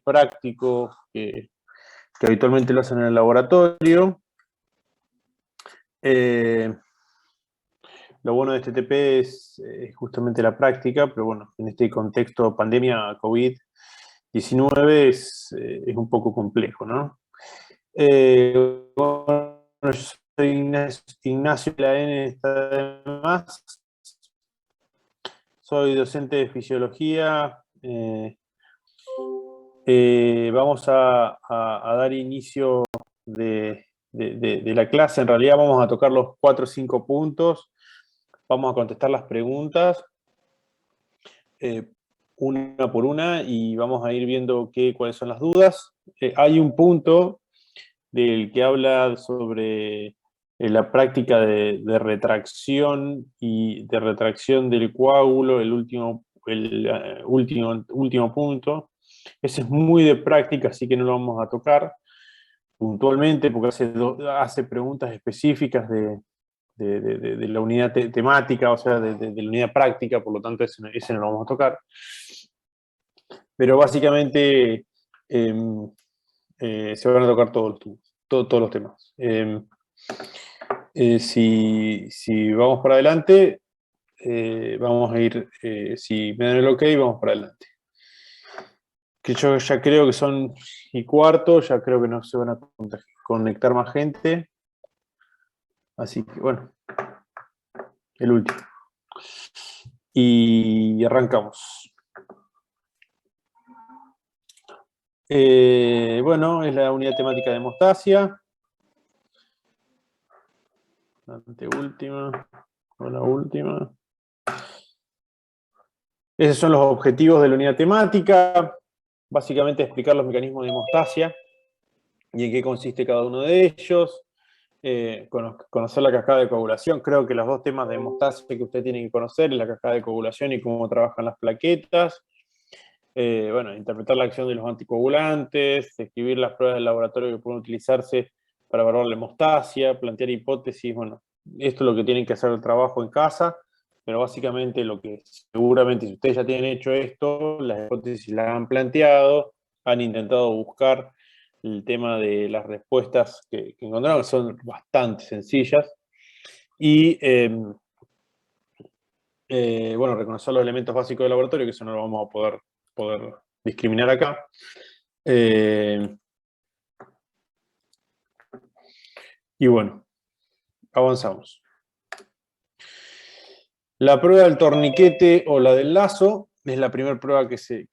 práctico que habitualmente lo hacen en el laboratorio. Lo bueno de este TP es justamente la práctica, pero bueno, en este contexto pandemia COVID-19 es un poco complejo, ¿no? Bueno, yo soy Ignacio de la N está de más. Soy docente de fisiología. Vamos a dar inicio de la clase. En realidad vamos a tocar los 4 o 5 puntos. Vamos a contestar las preguntas una por una y vamos a ir viendo cuáles son las dudas. Hay un punto del que habla sobre la práctica de retracción y de retracción del coágulo, el último punto. Ese es muy de práctica, así que no lo vamos a tocar puntualmente, porque hace preguntas específicas de la unidad temática, o sea, de la unidad práctica, por lo tanto ese no lo vamos a tocar. Pero básicamente se van a tocar todos los temas. Si vamos para adelante, vamos a ir, si me dan el ok, vamos para adelante. Que yo ya creo que son y cuarto, ya creo que no se van a conectar más gente. Así que bueno, el último. Y arrancamos. Bueno, es la unidad temática de hemostasia. La anteúltima, o la última. Esos son los objetivos de la unidad temática. Básicamente explicar los mecanismos de hemostasia y en qué consiste cada uno de ellos. Conocer la cascada de coagulación. Creo que los 2 temas de hemostasia que usted tiene que conocer es la cascada de coagulación y cómo trabajan las plaquetas. Bueno, interpretar la acción de los anticoagulantes, escribir las pruebas del laboratorio que pueden utilizarse para evaluar la hemostasia, plantear hipótesis. Bueno, esto es lo que tienen que hacer el trabajo en casa, pero básicamente lo que seguramente, si ustedes ya tienen hecho esto, las hipótesis las han planteado, han intentado buscar el tema de las respuestas que encontraron, que son bastante sencillas, y bueno, reconocer los elementos básicos del laboratorio, que eso no lo vamos a poder discriminar acá. Y bueno, avanzamos. La prueba del torniquete o la del lazo es la primera prueba que se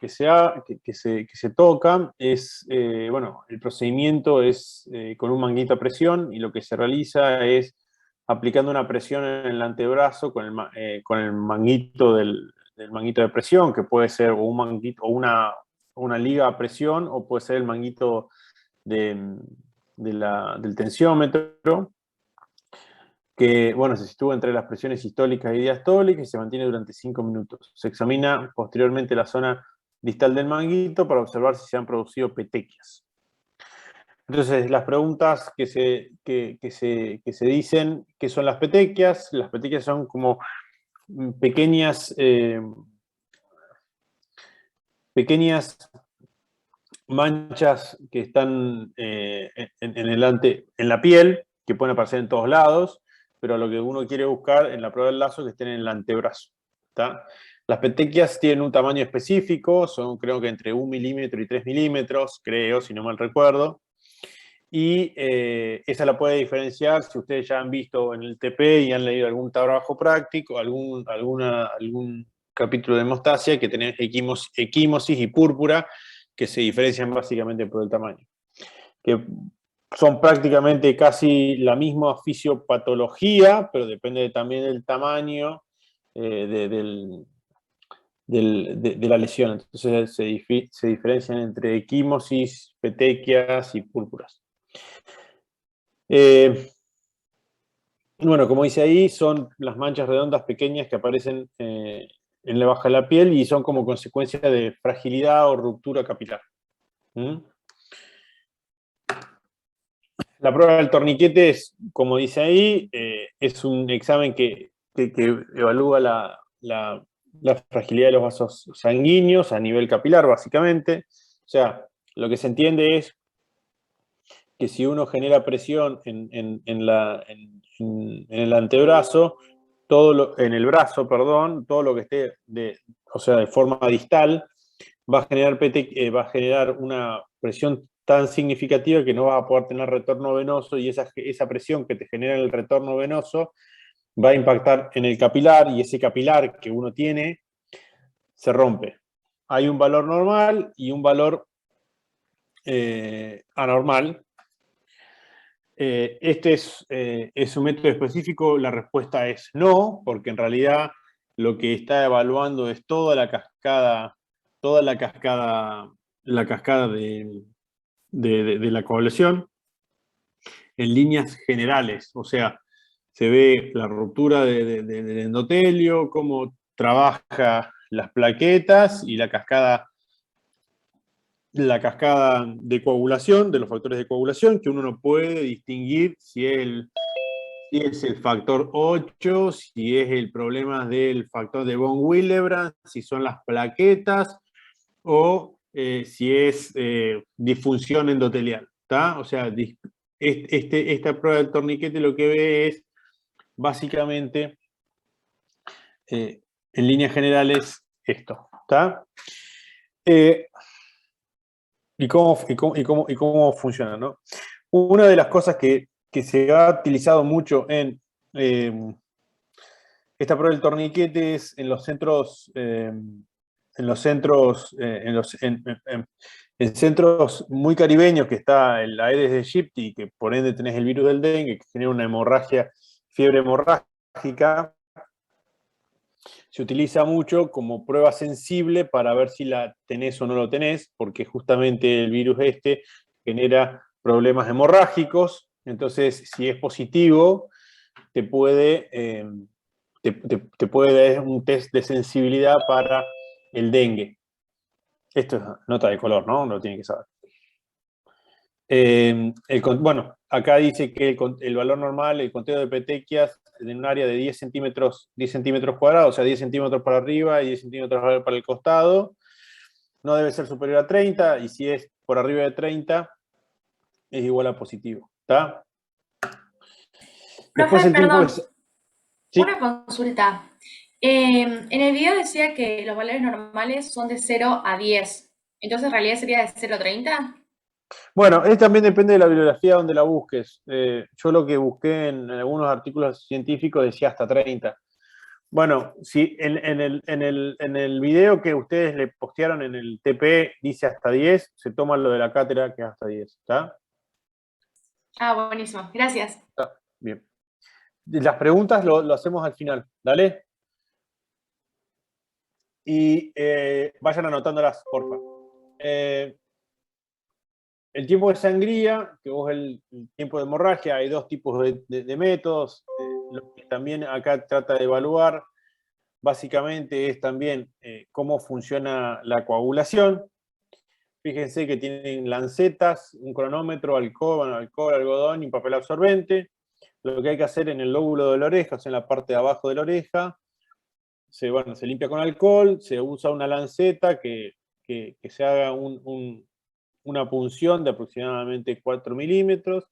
toca. Bueno, el procedimiento es con un manguito a presión y lo que se realiza es aplicando una presión en el antebrazo con el manguito del manguito de presión, que puede ser o un manguito o una liga a presión, o puede ser el manguito del tensiómetro, que bueno, se sitúa entre las presiones sistólicas y diastólicas y se mantiene durante 5 minutos. Se examina posteriormente la zona distal del manguito para observar si se han producido petequias. Entonces, las preguntas que se dicen, ¿qué son las petequias? Las petequias son como pequeñas manchas que están en la piel, que pueden aparecer en todos lados, pero lo que uno quiere buscar en la prueba del lazo es que estén en el antebrazo. ¿Tá? Las petequias tienen un tamaño específico, son creo que entre 1 milímetro y 3 milímetros, creo, si no mal recuerdo. Y esa la puede diferenciar si ustedes ya han visto en el TP y han leído algún trabajo práctico, algún capítulo de hemostasia, que tenés equimosis y púrpura, que se diferencian básicamente por el tamaño. Que son prácticamente casi la misma fisiopatología, pero depende también del tamaño de la lesión. Entonces se diferencian entre equimosis, petequias y púrpuras. Bueno, como dice ahí, son las manchas redondas pequeñas que aparecen en la baja de la piel y son como consecuencia de fragilidad o ruptura capilar. La prueba del torniquete es, como dice ahí, es un examen que evalúa la fragilidad de los vasos sanguíneos a nivel capilar, básicamente. O sea, lo que se entiende es que si uno genera presión en el antebrazo, en el brazo, perdón, todo lo que esté o sea, de forma distal, va a generar una presión tan significativa que no vas a poder tener retorno venoso, y esa presión que te genera el retorno venoso va a impactar en el capilar, y ese capilar que uno tiene se rompe. Hay un valor normal y un valor anormal. Este es un método específico. La respuesta es no, porque en realidad lo que está evaluando es toda la cascada de la coagulación en líneas generales. O sea, se ve la ruptura del endotelio, cómo trabaja las plaquetas y la cascada de coagulación, de los factores de coagulación, que uno no puede distinguir si es el factor 8, si es el problema del factor de von Willebrand, si son las plaquetas o si es disfunción endotelial. ¿Tá? O sea, esta prueba del torniquete lo que ve es básicamente, en líneas generales, esto. ¿Tá? ¿Y cómo funciona? ¿No? Una de las cosas que se ha utilizado mucho en esta prueba del torniquete es en los centros, en centros muy caribeños, que está el Aedes aegypti, que por ende tenés el virus del dengue, que genera una fiebre hemorrágica. Se utiliza mucho como prueba sensible para ver si la tenés o no lo tenés, porque justamente el virus genera problemas hemorrágicos. Entonces, si es positivo, te puede dar un test de sensibilidad para el dengue. Esto es nota de color, ¿no? Lo tienen que saber. Bueno, acá dice que el valor normal, el conteo de petequias en un área de 10 centímetros cuadrados, o sea, 10 centímetros para arriba y 10 centímetros para el costado, no debe ser superior a 30, y si es por arriba de 30, es igual a positivo. ¿Está? Después Profe, el tiempo perdón, es... una Sí. consulta. En el video decía que los valores normales son de 0 a 10. Entonces, ¿en realidad sería de 0 a 30? Bueno, también depende de la bibliografía donde la busques. Yo lo que busqué en algunos artículos científicos decía hasta 30. Bueno, si en el video que ustedes le postearon en el TP dice hasta 10, se toma lo de la cátedra que es hasta 10. ¿Está? Ah, buenísimo. Gracias. Está bien. Las preguntas lo hacemos al final, ¿dale? Y vayan anotándolas, porfa. El tiempo de sangría, que vos el tiempo de hemorragia, hay dos tipos de métodos. Lo que también acá trata de evaluar básicamente es también cómo funciona la coagulación. Fíjense que tienen lancetas, un cronómetro, alcohol, algodón y papel absorbente. Lo que hay que hacer en el lóbulo de la oreja, o sea, en la parte de abajo de la oreja, se limpia con alcohol, se usa una lanceta que se haga una punción de aproximadamente 4 milímetros,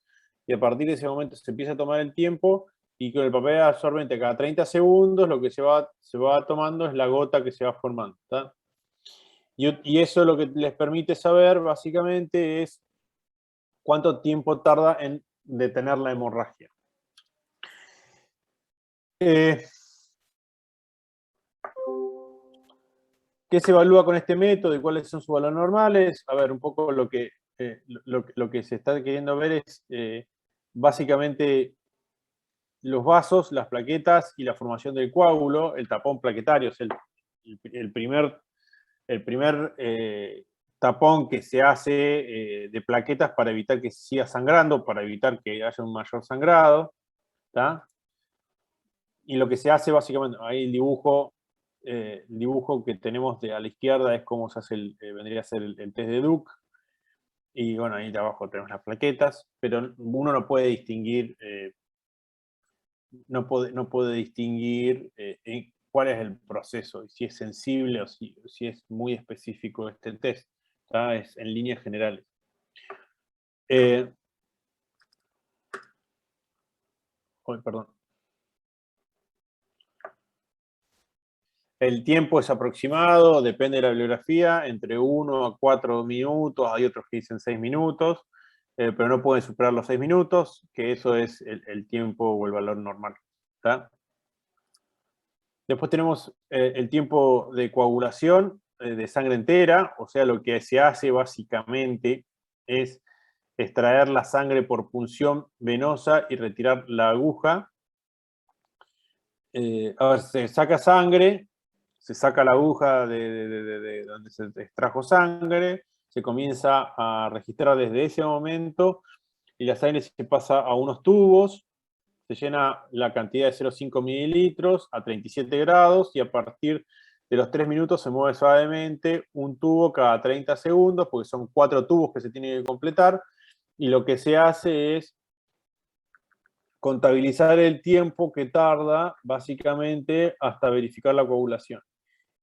y a partir de ese momento se empieza a tomar el tiempo, y con el papel absorbente cada 30 segundos lo que se va tomando es la gota que se va formando. ¿Tá? Y eso lo que les permite saber básicamente es cuánto tiempo tarda en detener la hemorragia. Eh, ¿Qué se evalúa con este método y cuáles son sus valores normales? A ver, un poco lo que se está queriendo ver es básicamente los vasos, las plaquetas y la formación del coágulo. El tapón plaquetario es el primer tapón que se hace de plaquetas para evitar que siga sangrando, para evitar que haya un mayor sangrado. ¿Tá? Y lo que se hace básicamente, ahí el dibujo que tenemos a la izquierda es cómo se hace vendría a ser el test de Duke. Y bueno, ahí de abajo tenemos las plaquetas, pero uno no puede distinguir, no puede distinguir cuál es el proceso, y si es sensible o si es muy específico este test. ¿tá? Es en líneas generales. Perdón. El tiempo es aproximado, depende de la bibliografía, entre 1 a 4 minutos, hay otros que dicen 6 minutos, pero no pueden superar los 6 minutos, que eso es el tiempo o el valor normal. ¿Tá? Después tenemos el tiempo de coagulación de sangre entera, o sea, lo que se hace básicamente es extraer la sangre por punción venosa y retirar la aguja. A ver, se saca sangre, se saca la aguja de donde se extrajo sangre, se comienza a registrar desde ese momento y la sangre se pasa a unos tubos, se llena la cantidad de 0,5 mililitros a 37 grados y a partir de los 3 minutos se mueve suavemente un tubo cada 30 segundos, porque son 4 tubos que se tienen que completar, y lo que se hace es contabilizar el tiempo que tarda, básicamente, hasta verificar la coagulación.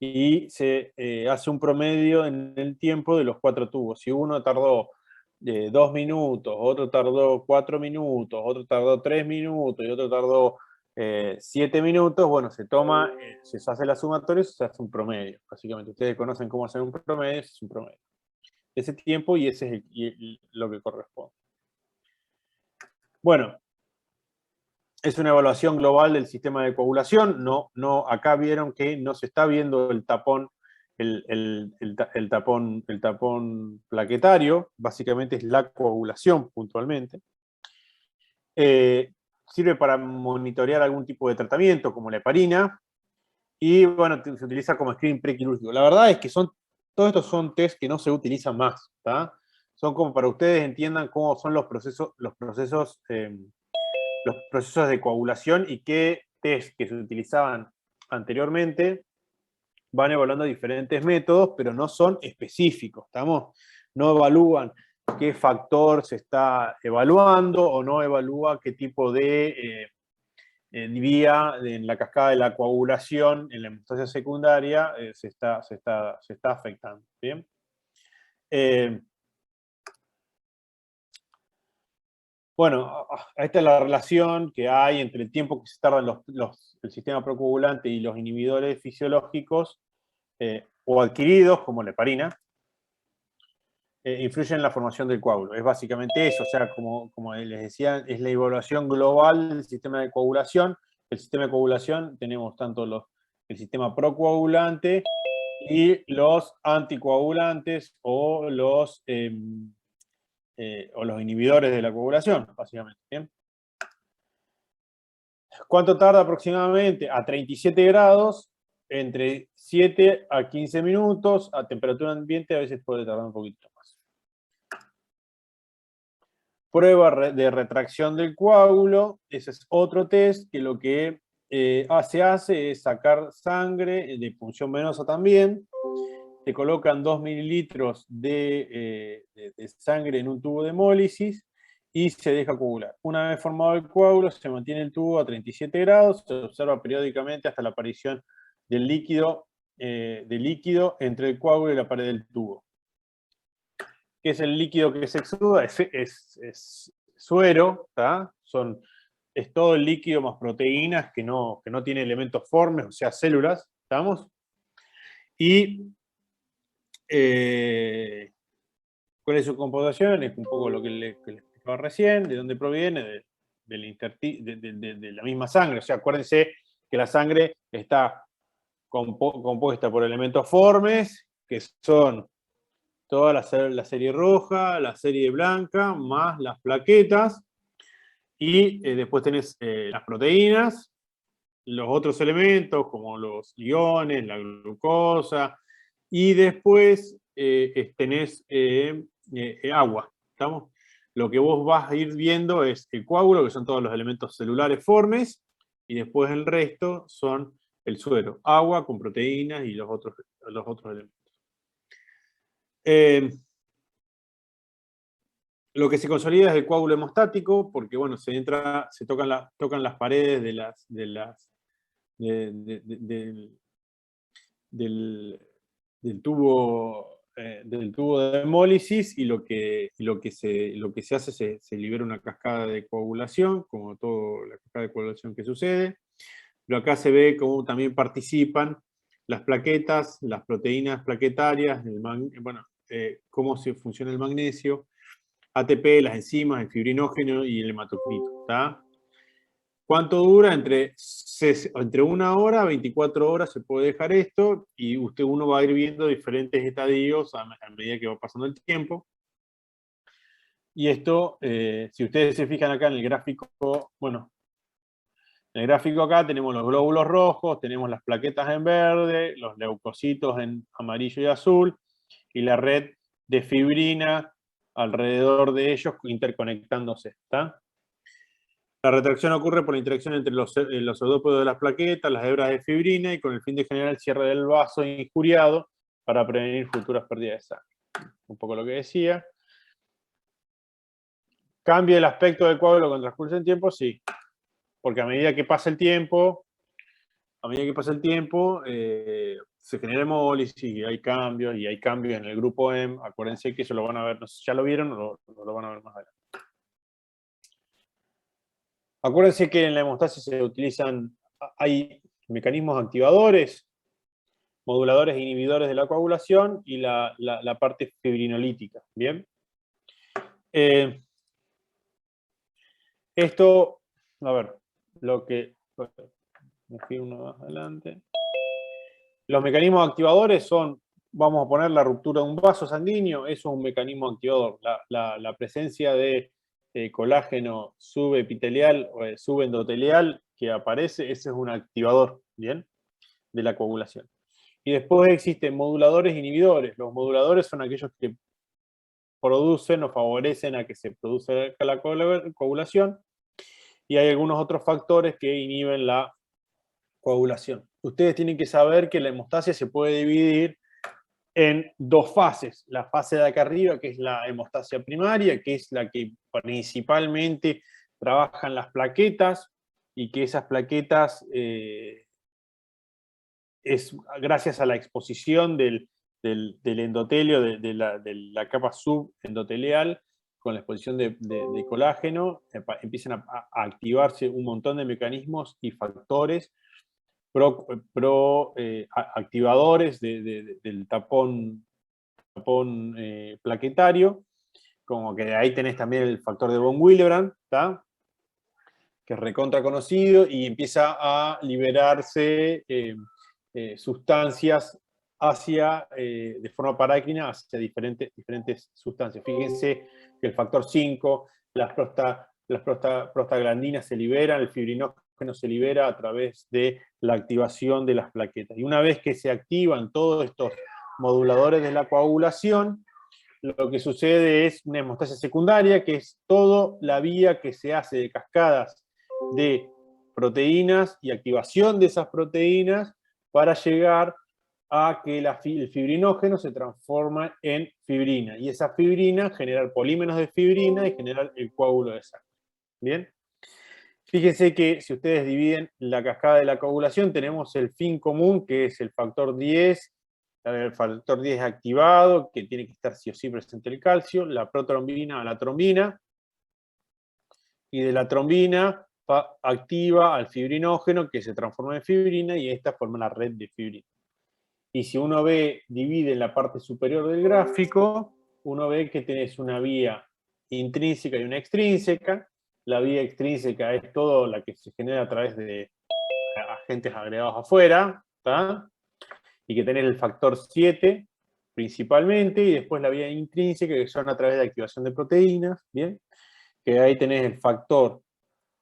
Y se hace un promedio en el tiempo de los 4 tubos. Si uno tardó 2 minutos, otro tardó 4 minutos, otro tardó 3 minutos y otro tardó 7 minutos, bueno, se toma, se hace la sumatoria, se hace un promedio. Básicamente, ustedes conocen cómo hacer un promedio, es un promedio. Ese tiempo y ese es lo que corresponde. Bueno, es una evaluación global del sistema de coagulación. Acá vieron que no se está viendo el tapón, el tapón plaquetario. Básicamente es la coagulación puntualmente. Sirve para monitorear algún tipo de tratamiento, como la heparina. Y bueno, se utiliza como screening prequirúrgico. La verdad es que todos estos son test que no se utilizan más, ¿tá? Son como para que ustedes entiendan cómo son los procesos de coagulación y qué test que se utilizaban anteriormente van evaluando diferentes métodos, pero no son específicos, ¿estamos? No evalúan qué factor se está evaluando o no evalúa qué tipo de vía en la cascada de la coagulación en la hemostasia secundaria se está afectando, ¿bien? Bueno, esta es la relación que hay entre el tiempo que se tarda el sistema procoagulante y los inhibidores fisiológicos o adquiridos, como la heparina, influyen en la formación del coágulo. Es básicamente eso, o sea, como les decía, es la evaluación global del sistema de coagulación. El sistema de coagulación tenemos tanto el sistema procoagulante y los anticoagulantes o los inhibidores de la coagulación, básicamente. ¿Bien? ¿Cuánto tarda aproximadamente? A 37 grados, entre 7 a 15 minutos, a temperatura ambiente a veces puede tardar un poquito más. Prueba de retracción del coágulo, ese es otro test que lo que se hace es sacar sangre de punción venosa también. Se colocan 2 mililitros de sangre en un tubo de hemólisis y se deja coagular. Una vez formado el coágulo, se mantiene el tubo a 37 grados, se observa periódicamente hasta la aparición del líquido entre el coágulo y la pared del tubo. ¿Qué es el líquido que se exuda? Es suero, ¿tá? Es todo el líquido más proteínas que no tiene elementos formes, o sea, células, ¿estamos? Y ¿cuál es su composición? Es un poco lo que les explicaba recién, de dónde proviene, de la misma sangre. O sea, acuérdense que la sangre está compuesta por elementos formes, que son toda la serie roja, la serie blanca, más las plaquetas, y después tenés las proteínas, los otros elementos, como los iones, la glucosa, y después tenés agua, ¿estamos? Lo que vos vas a ir viendo es el coágulo, que son todos los elementos celulares formes, y después el resto son el suero, agua con proteínas y los otros elementos. Lo que se consolida es el coágulo hemostático, porque bueno, se tocan las paredes del tubo del tubo de hemólisis y lo que se hace, se libera una cascada de coagulación, como toda la cascada de coagulación que sucede. Pero acá se ve cómo también participan las plaquetas, las proteínas plaquetarias, cómo se funciona el magnesio, ATP, las enzimas, el fibrinógeno y el hematocrito. ¿Tá? ¿Cuánto dura? Entre 1 hora a 24 horas se puede dejar esto, y uno va a ir viendo diferentes estadios a medida que va pasando el tiempo. Y esto, si ustedes se fijan acá en el gráfico, bueno, en el gráfico acá tenemos los glóbulos rojos, tenemos las plaquetas en verde, los leucocitos en amarillo y azul, y la red de fibrina alrededor de ellos interconectándose. ¿Está? La retracción ocurre por la interacción entre los pseudópodos de las plaquetas, las hebras de fibrina, y con el fin de generar el cierre del vaso injuriado para prevenir futuras pérdidas de sangre. Un poco lo que decía. ¿Cambia el aspecto del coágulo con transcurso del tiempo? Sí. Porque a medida que pasa el tiempo, se genera hemólisis y hay cambios en el grupo M. Acuérdense que eso lo van a ver, no sé si ya lo vieron o lo van a ver más adelante. Acuérdense que en la hemostasia hay mecanismos activadores, moduladores e inhibidores de la coagulación y la parte fibrinolítica. ¿Bien? Esto, a ver, me fui uno más adelante. Los mecanismos activadores son, vamos a poner la ruptura de un vaso sanguíneo, eso es un mecanismo activador. La presencia de colágeno subepitelial o subendotelial que aparece, ese es un activador, ¿bien? De la coagulación. Y después existen moduladores e inhibidores. Los moduladores son aquellos que producen o favorecen a que se produzca la coagulación, y hay algunos otros factores que inhiben la coagulación. Ustedes tienen que saber que la hemostasia se puede dividir en 2 fases. La fase de acá arriba, que es la hemostasia primaria, que es la que principalmente trabajan las plaquetas, y que esas plaquetas es gracias a la exposición del endotelio, de la capa subendotelial, con la exposición de colágeno, empiezan a activarse un montón de mecanismos y factores activadores del tapón plaquetario, como que ahí tenés también el factor de von Willebrand, ¿tá? Que es recontra conocido, y empieza a liberarse sustancias de forma parácrina hacia diferentes sustancias. Fíjense que el factor 5, las prostaglandinas se liberan, el fibrinógeno se libera a través de la activación de las plaquetas. Y una vez que se activan todos estos moduladores de la coagulación, lo que sucede es una hemostasia secundaria, que es toda la vía que se hace de cascadas de proteínas y activación de esas proteínas para llegar a que el fibrinógeno se transforma en fibrina, y esa fibrina genera polímeros de fibrina y genera el coágulo de sangre. ¿Bien? Fíjense que si ustedes dividen la cascada de la coagulación, tenemos el fin común, que es el factor 10. El factor 10 activado, que tiene que estar sí o sí presente el calcio, la protrombina a la trombina, y de la trombina activa al fibrinógeno, que se transforma en fibrina, y esta forma la red de fibrina. Y si uno divide en la parte superior del gráfico, uno ve que tenés una vía intrínseca y una extrínseca. La vía extrínseca es toda la que se genera a través de agentes agregados afuera, ¿tá? Y que tenés el factor 7 principalmente, y después la vía intrínseca, que son a través de activación de proteínas, ¿bien? Que ahí tenés el factor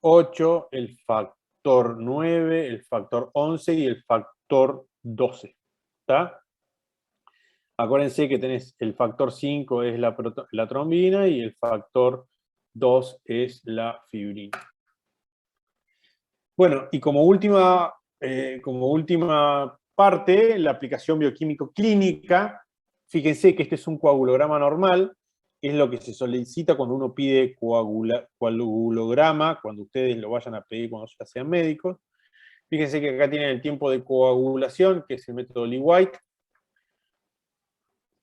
8, el factor 9, el factor 11 y el factor 12. ¿Está? Acuérdense que tenés el factor 5 es la trombina, y el factor 2 es la fibrina. Bueno, y como última parte, la aplicación bioquímico-clínica. Fíjense que este es un coagulograma normal, es lo que se solicita cuando uno pide coagulograma, cuando ustedes lo vayan a pedir cuando ya sean médicos. Fíjense que acá tienen el tiempo de coagulación, que es el método Lee-White.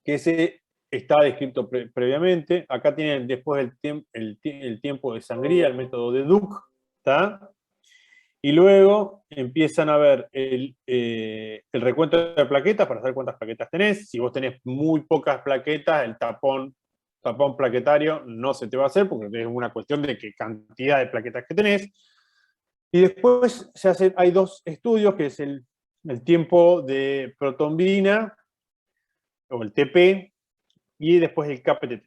que ese está descrito previamente. Acá tienen después el tiempo de sangría, el método de Duke, ¿está? Y luego empiezan a ver el recuento de plaquetas para saber cuántas plaquetas tenés. Si vos tenés muy pocas plaquetas, el tapón plaquetario no se te va a hacer porque es una cuestión de qué cantidad de plaquetas que tenés. Y después hay dos estudios, que es el tiempo de protrombina, o el TP, y después el KPTT.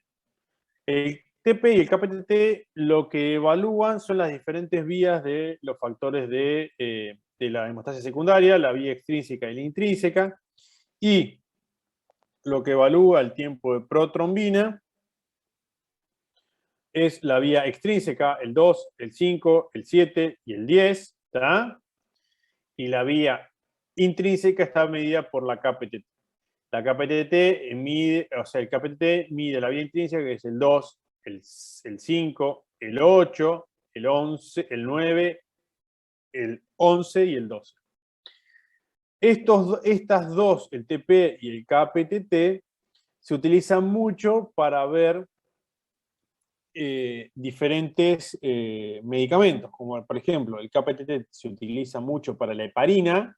El TP y el KPTT lo que evalúan son las diferentes vías de los factores de la hemostasia secundaria, la vía extrínseca y la intrínseca, y lo que evalúa el tiempo de protrombina es la vía extrínseca, el 2, el 5, el 7 y el 10, ¿tá? Y la vía intrínseca está medida por la KPTT. La KPTT mide, o sea, el KPTT mide la vía intrínseca, que es el 2, el 5, el 8, el 11, el 9, el 11 y el 12. Estas dos, el TP y el KPTT, se utilizan mucho para ver diferentes medicamentos, como por ejemplo, el KPTT se utiliza mucho para la heparina,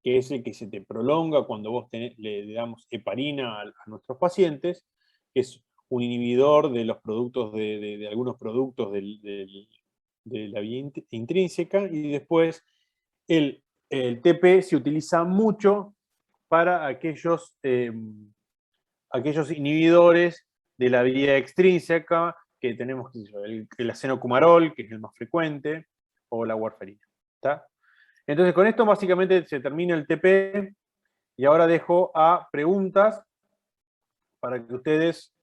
que es el que se te prolonga cuando vos le damos heparina a nuestros pacientes, que es un inhibidor de los productos de algunos productos de la vía intrínseca, y después el TP se utiliza mucho para aquellos inhibidores de la vía extrínseca, que tenemos el acenocumarol, que es el más frecuente, o la warfarina. ¿Está? Entonces, con esto básicamente se termina el TP, y ahora dejo a preguntas para que ustedes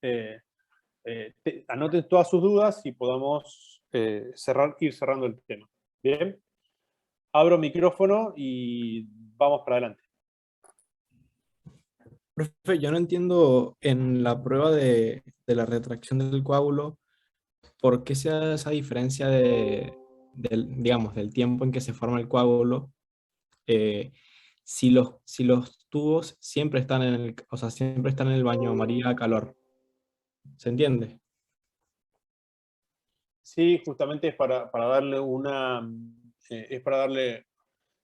anoten todas sus dudas y podamos ir cerrando el tema. Bien, abro micrófono y vamos para adelante. Profe, yo no entiendo en la prueba de la retracción del coágulo, ¿por qué se da esa diferencia digamos, del tiempo en que se forma el coágulo? eh, si los tubos siempre están o sea, siempre están en el baño María a calor. ¿Se entiende? Sí, justamente es para darle es para darle,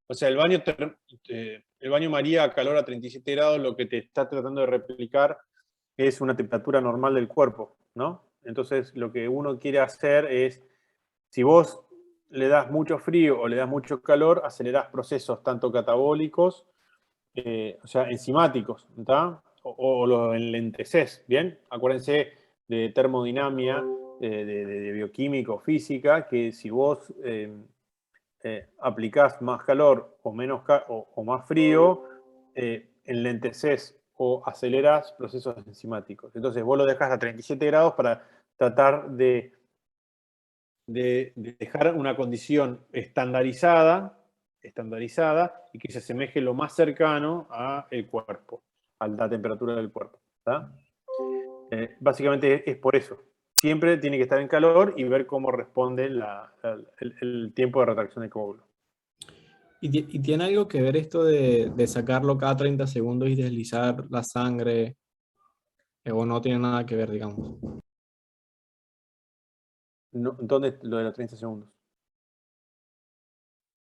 o sea, el baño María a calor a 37 grados, lo que te está tratando de replicar es una temperatura normal del cuerpo, ¿no? Entonces, lo que uno quiere hacer es, si vos le das mucho frío o le das mucho calor, acelerás procesos tanto catabólicos, o sea, enzimáticos, ¿está? O lo enlenteces, ¿bien? Acuérdense de termodinámica, de bioquímica o física, que si vos aplicás más calor o, o más frío, enlenteces o acelerás procesos enzimáticos. Entonces vos lo dejás a 37 grados para tratar de dejar una condición estandarizada y que se asemeje lo más cercano al cuerpo, a la temperatura del cuerpo. Básicamente es por eso. Siempre tiene que estar en calor y ver cómo responde el tiempo de retracción del coágulo. ¿Y tiene algo que ver esto de sacarlo cada 30 segundos y deslizar la sangre? ¿O no tiene nada que ver, digamos? No, ¿dónde lo de los 30 segundos?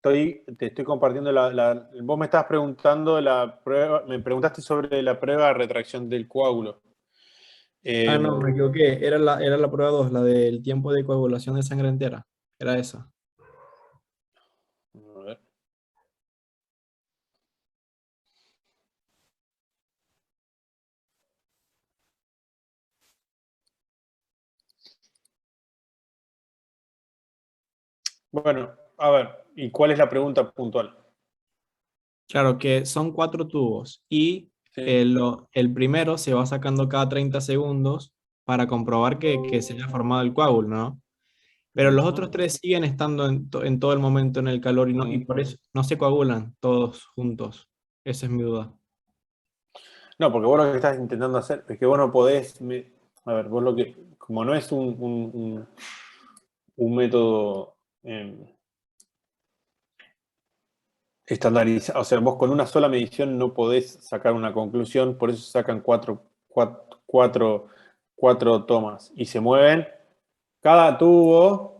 Te estoy compartiendo vos me estabas preguntando la prueba, me preguntaste sobre la prueba de retracción del coágulo. No, me equivoqué. Era la prueba 2, la del tiempo de coagulación de sangre entera. Era esa. A ver. Bueno, a ver, ¿y cuál es la pregunta puntual? Claro que son 4 tubos y Sí. el primero se va sacando cada 30 segundos para comprobar que se haya formado el coágulo, ¿no? Pero los otros 3 siguen estando en todo el momento en el calor y por eso no se coagulan todos juntos. Esa es mi duda. No, porque vos lo que estás intentando hacer es que vos no podés. A ver, vos como no es un método estandarizado, o sea, vos con una sola medición no podés sacar una conclusión, por eso sacan cuatro cuatro tomas y se mueven cada tubo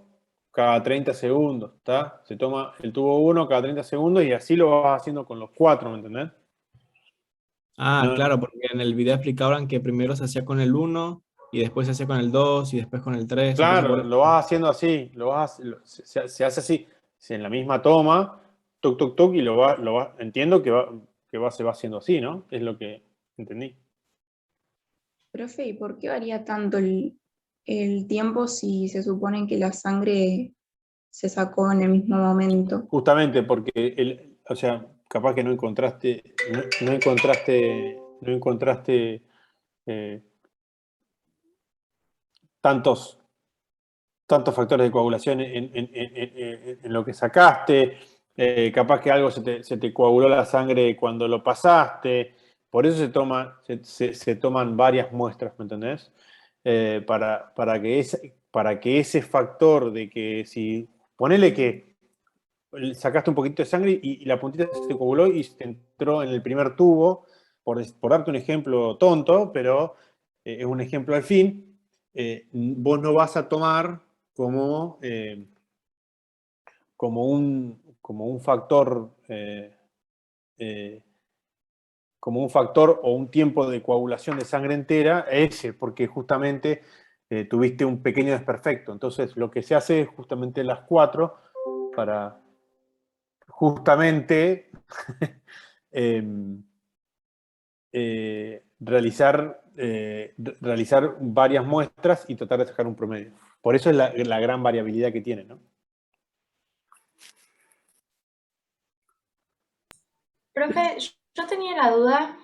cada 30 segundos, ¿está? Se toma el tubo 1 cada 30 segundos y así lo vas haciendo con los 4, ¿me entendés? Ah, No, claro, porque en el video explicaban que primero se hacía con el 1 y después se hacía con el 2 y después con el 3. Entonces, claro, lo vas haciendo así, se hace así, en la misma toma, toc, toc, toc, y entiendo se va haciendo así, ¿no? Es lo que entendí. Profe, ¿y por qué varía tanto el tiempo si se supone que la sangre se sacó en el mismo momento? Justamente porque, o sea, capaz que no encontraste eh, tantos factores de coagulación en lo que sacaste, capaz que algo se te coaguló la sangre cuando lo pasaste, por eso se toman varias muestras, ¿me entendés? Para que ese factor de que si, ponele que sacaste un poquito de sangre y la puntita se te coaguló y se entró en el primer tubo, por darte un ejemplo tonto, pero es un ejemplo al fin, vos no vas a tomar como, como un factor como un factor o un tiempo de coagulación de sangre entera ese, porque justamente tuviste un pequeño desperfecto. Entonces, lo que se hace es justamente las 4 para justamente realizar varias muestras y tratar de sacar un promedio. Por eso es la gran variabilidad que tiene, ¿no? Profe, yo tenía la duda,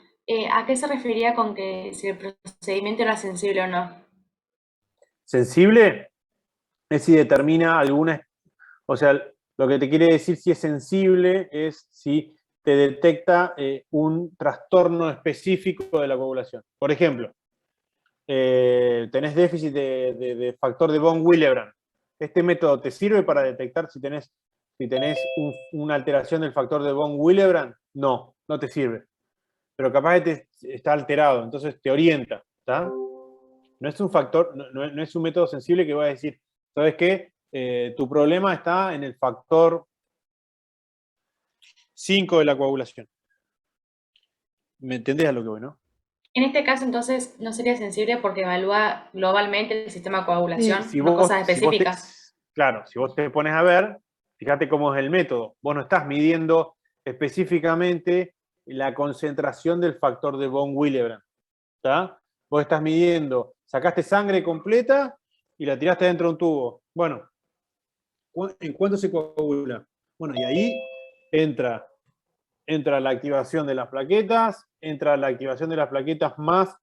¿a qué se refería con que si el procedimiento era sensible o no? Sensible es si determina alguna, o sea, lo que te quiere decir si es sensible es si te detecta un trastorno específico de la coagulación. Por ejemplo, tenés déficit de factor de von Willebrand. ¿Este método te sirve para detectar si tenés una alteración del factor de von Willebrand? No, no te sirve. Pero capaz que está alterado, entonces te orienta, ¿está? No es un factor, no es un método sensible que va a decir, ¿sabes qué? Tu problema está en el factor 5 de la coagulación. ¿Me entendés a lo que voy, no? En este caso, entonces, no sería sensible porque evalúa globalmente el sistema de Y coagulación, si no vos, cosas específicas. claro, si vos te pones a ver, fíjate cómo es el método. Vos no estás midiendo específicamente la concentración del factor de von Willebrand, ¿está? Vos estás midiendo, sacaste sangre completa y la tiraste dentro de un tubo. Bueno, ¿en cuánto se coagula? Bueno, y ahí entra la activación de las plaquetas, entra la activación de las plaquetas más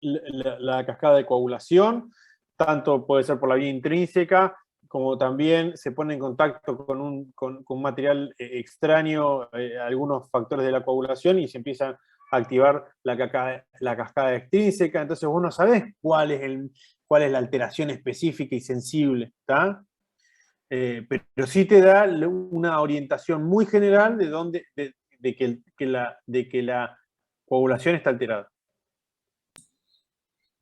la cascada de coagulación, tanto puede ser por la vía intrínseca, como también se pone en contacto con un material extraño, algunos factores de la coagulación, y se empieza a activar la cascada extrínseca. Entonces vos no sabés cuál es la alteración específica y sensible, ¿está? Pero sí te da una orientación muy general de que la coagulación está alterada.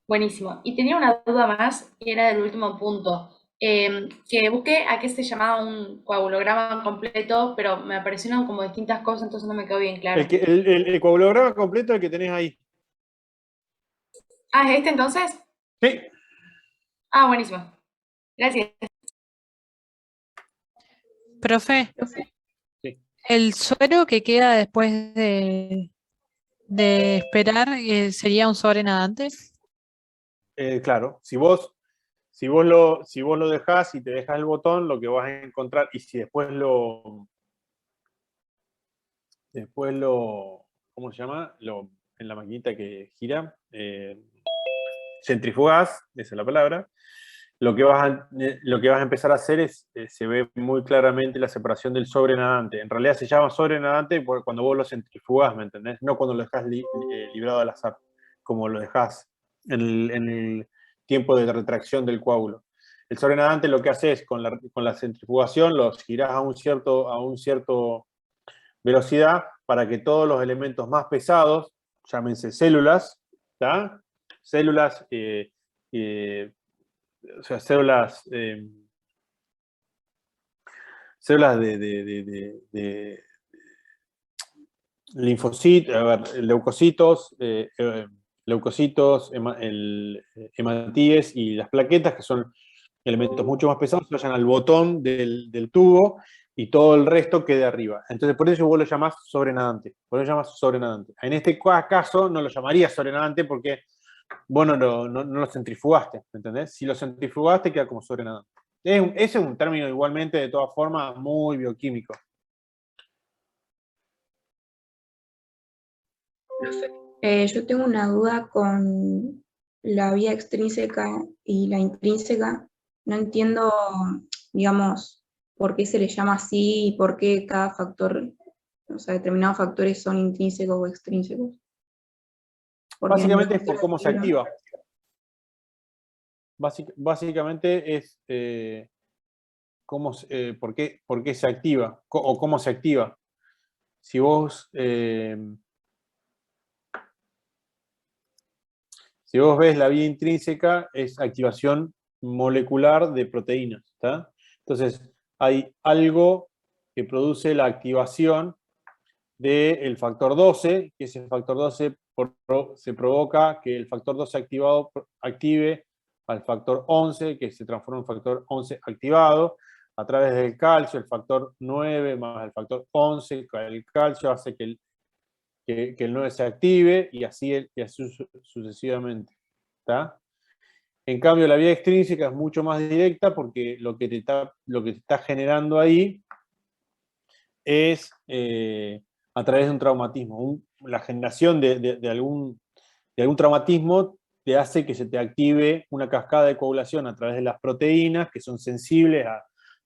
Buenísimo. Y tenía una duda más, y era del último punto. Que busqué a qué se llamaba un coagulograma completo, pero me aparecieron como distintas cosas, entonces no me quedó bien claro. El coagulograma completo el que tenés ahí. Ah, ¿es este entonces? Sí. Ah, buenísimo. Gracias. Profe, Sí. el suero que queda después de esperar sería un sobre nadante. Claro, si vos lo dejás y te dejas el botón, lo que vas a encontrar, y si después ¿cómo se llama? En la maquinita que gira, centrifugás, esa es la palabra, lo que vas a empezar a hacer es, se ve muy claramente la separación del sobrenadante. En realidad se llama sobrenadante cuando vos lo centrifugás, ¿me entendés? No cuando lo dejás librado al azar, como lo dejás en el tiempo de retracción del coágulo. El sobrenadante lo que hace es, con la centrifugación, lo girás a un cierto velocidad para que todos los elementos más pesados, llámense células, ¿tá? células, o sea, células de linfocitos, a ver, leucocitos, hematíes y las plaquetas, que son elementos mucho más pesados, vayan al botón del tubo y todo el resto quede arriba. Entonces, por eso vos lo llamás sobrenadante. Por eso lo llamás sobrenadante. En este caso no lo llamarías sobrenadante porque vos no lo centrifugaste, ¿me entendés? Si lo centrifugaste, queda como sobrenadante. Ese es un término igualmente, de todas formas, muy bioquímico. Yo tengo una duda con la vía extrínseca y la intrínseca. No entiendo, digamos, por qué se le llama así y por qué cada factor, o sea, determinados factores son intrínsecos o extrínsecos. Porque Básicamente es en por cómo se libro- activa. Básicamente es por qué se activa o cómo se activa. Si vos ves la vía intrínseca, es activación molecular de proteínas, ¿está? Entonces, hay algo que produce la activación del factor 12, que ese factor 12 se provoca que el factor 12 activado active al factor 11, que se transforma en factor 11 activado, a través del calcio, el factor 9 más el factor 11, el calcio hace que el 9 se active y así sucesivamente. ¿Está? En cambio, la vía extrínseca es mucho más directa porque lo que te está generando ahí es a través de un traumatismo. La generación de algún traumatismo te hace que se te active una cascada de coagulación a través de las proteínas que son sensibles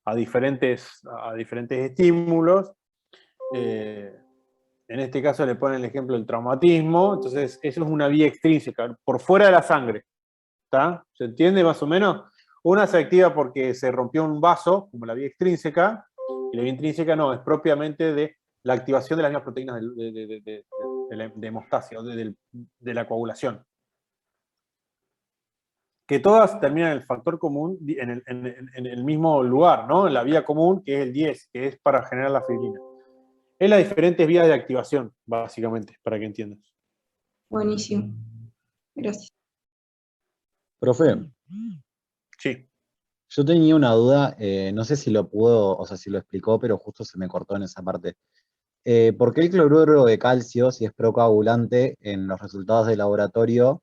a diferentes estímulos. En este caso le ponen el ejemplo del traumatismo, entonces eso es una vía extrínseca, por fuera de la sangre. ¿Está? ¿Se entiende más o menos? Una se activa porque se rompió un vaso, como la vía extrínseca, y la vía intrínseca no, es propiamente de la activación de las mismas proteínas de hemostasia, o de la coagulación. Que todas terminan en el factor común, en el mismo lugar, ¿no? En la vía común, que es el 10, que es para generar la fibrina. Es las diferentes vías de activación, básicamente, para que entiendas. Buenísimo. Gracias. Profe, Sí. yo tenía una duda, no sé si lo pudo, o sea, si lo explicó, pero justo se me cortó en esa parte. ¿Por qué el cloruro de calcio, si es procoagulante, en los resultados de laboratorio,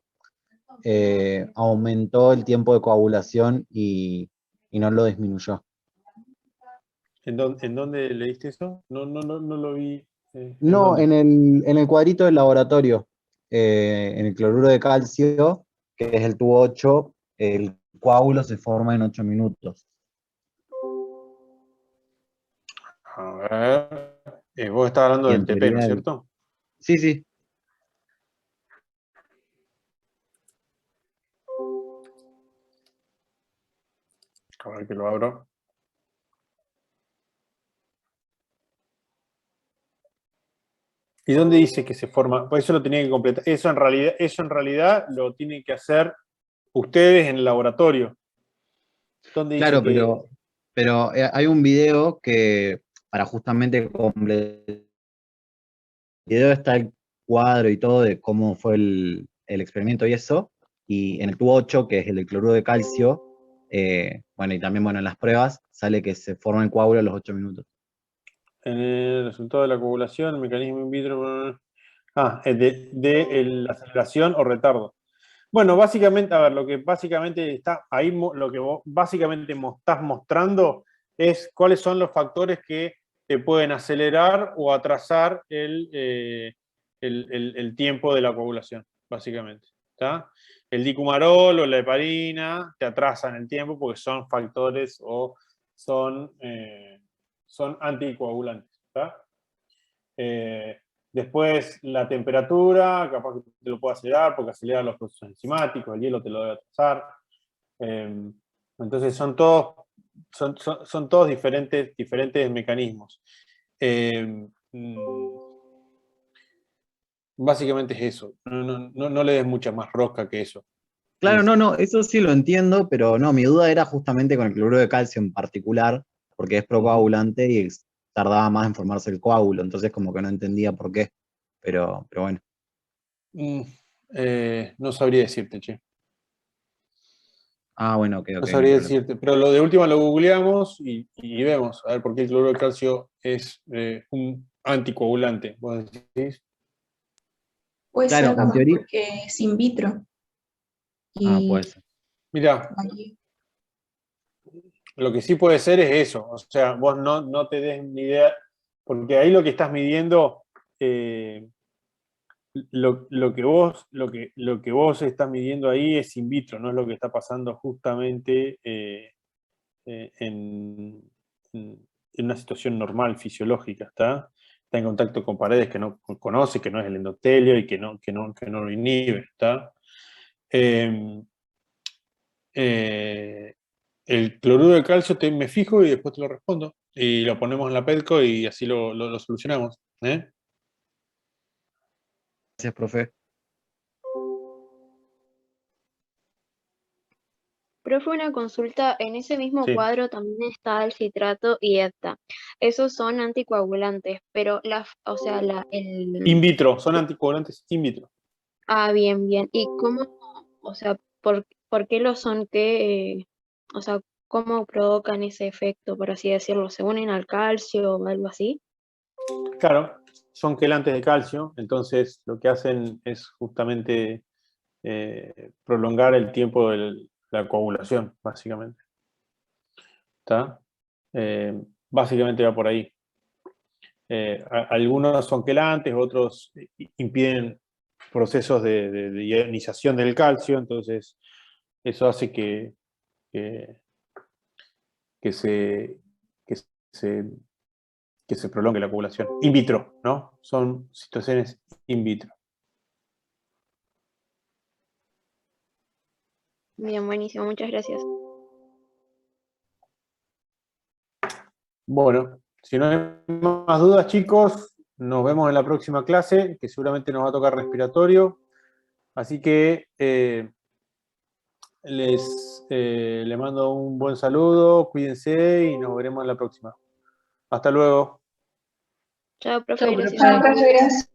aumentó el tiempo de coagulación y no lo disminuyó? ¿En dónde leíste eso? No lo vi. ¿En No, dónde? en el cuadrito del laboratorio, en el cloruro de calcio, que es el tubo 8, el coágulo se forma en 8 minutos. A ver. Vos estás hablando Y del en TP, ¿no es teoría, cierto? sí, sí. A ver que lo abro. ¿Y dónde dice que se forma? Pues eso lo tenía que completar. Eso en realidad lo tienen que hacer ustedes en el laboratorio. ¿Dónde dice Claro, que pero hay un video que, para justamente completar el video, está el cuadro y todo de cómo fue el experimento y eso, y en el tubo 8, que es el del cloruro de calcio, bueno, y también, bueno, en las pruebas, sale que se forma el coágulo a los 8 minutos. en el resultado de la coagulación, el mecanismo in vitro, la aceleración o retardo? Bueno, básicamente, a ver, lo que básicamente está ahí, lo que vos básicamente estás mostrando es cuáles son los factores que te pueden acelerar o atrasar el tiempo de la coagulación, básicamente. ¿Está? El dicumarol o la heparina te atrasan el tiempo porque son factores o son anticoagulantes. ¿Está? Después la temperatura, capaz que te lo puede acelerar porque acelera los procesos enzimáticos, el hielo te lo debe atrasar. Entonces son todos diferentes mecanismos. Básicamente es eso. No le des mucha más rosca que eso. Claro, no, eso sí lo entiendo, pero no, mi duda era justamente con el cloruro de calcio en particular, porque es procoagulante y tardaba más en formarse el coágulo, entonces como que no entendía por qué, pero bueno. No sabría decirte, che. Ah, bueno, ok, No no hay sabría problema. decirte, pero lo de última lo googleamos y vemos, a ver por qué el cloruro de calcio es un anticoagulante. ¿Vos decís? Puede Claro, ser en capaz teoría. porque es in vitro. Ah, Y puede ser. Mirá, ahí- lo que sí puede ser es eso, o sea, vos no te des ni idea, porque ahí lo que estás midiendo, lo que vos estás midiendo ahí es in vitro, no es lo que está pasando justamente en una situación normal, fisiológica, ¿está? Está en contacto con paredes que no conoce, que no es el endotelio y que no lo inhibe, ¿está? El cloruro de calcio me fijo y después te lo respondo. Y lo ponemos en la PEDCO y así lo solucionamos. ¿Eh? Gracias, profe. Profe, una consulta, en ese mismo Sí. cuadro también está el citrato y EPTA. Esos son anticoagulantes, pero o sea, In vitro, son anticoagulantes in vitro. Ah, bien, bien. ¿Y cómo, o sea, por qué lo son? O sea, cómo provocan ese efecto, por así decirlo? ¿Se unen al calcio o algo así? Claro, son quelantes de calcio, entonces lo que hacen es justamente prolongar el tiempo de la coagulación, básicamente. ¿Está? Básicamente va por ahí. Algunos son quelantes, otros impiden procesos de ionización del calcio, entonces eso hace que, que se, que se, que se prolongue la coagulación. In vitro, ¿no? Son situaciones in vitro. Bien, buenísimo, muchas gracias. Bueno, si no hay más dudas, chicos, nos vemos en la próxima clase, que seguramente nos va a tocar respiratorio. Así que les mando un buen saludo, cuídense y nos veremos en la próxima. Hasta luego. Chao, profe, gracias. Chao, profe, gracias.